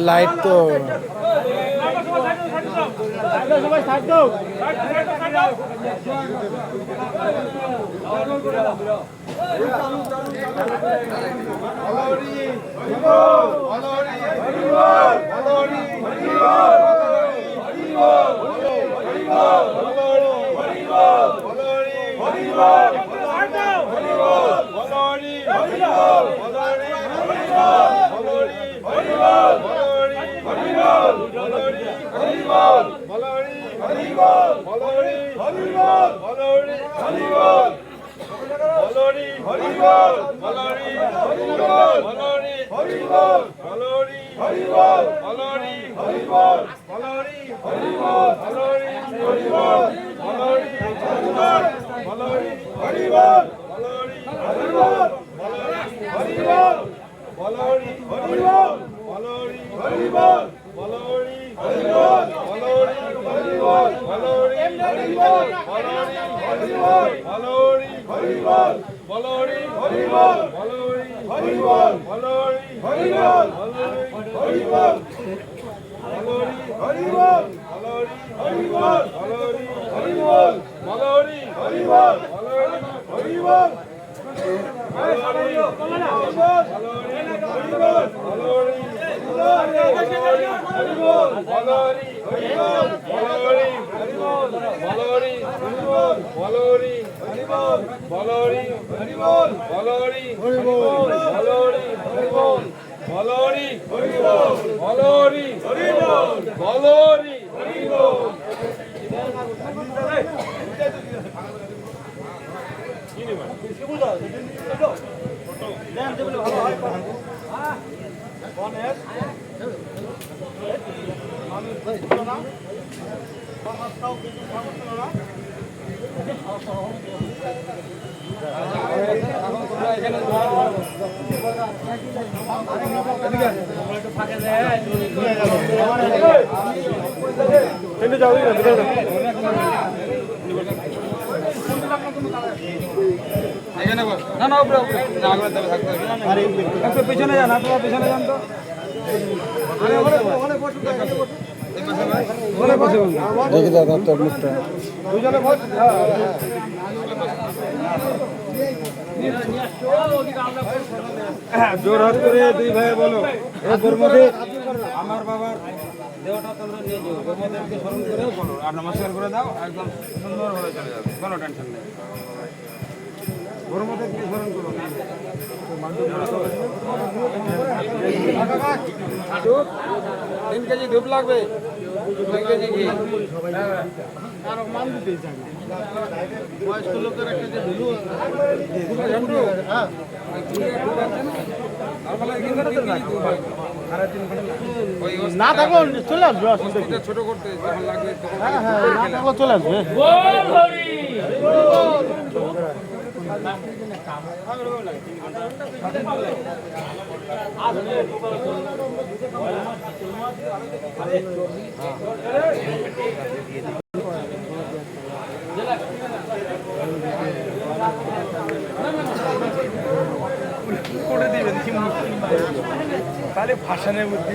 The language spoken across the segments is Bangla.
লাইট তো পিছনে যান, আপনারা পিছনে যান তো। দেখি দাদা তোর মুখটা জোর হাত করে দুই ভাই বলো, আমার বাবার দেহটা তোমরা নিয়ে যাও, গোমাদেরকে স্মরণ করে বলো আর নমস্কার করে দাও, একদম সুন্দরভাবে চলে যাবে, কোনো টেনশন নেই। গোমাদেরকে স্মরণ করো। 3 কেজি ধূপ লাগবে, 2 কেজি ঘি। বয়স্ক লোকের একটা যে ধুলো না থাকো চলে আসবে, ছোট করতে যখন লাগবে চলে আসবে। তাহলে ভাষণের মধ্যে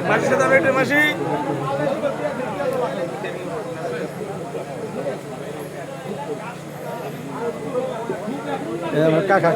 মাসির সাথে আমি একটা মাসি কাকা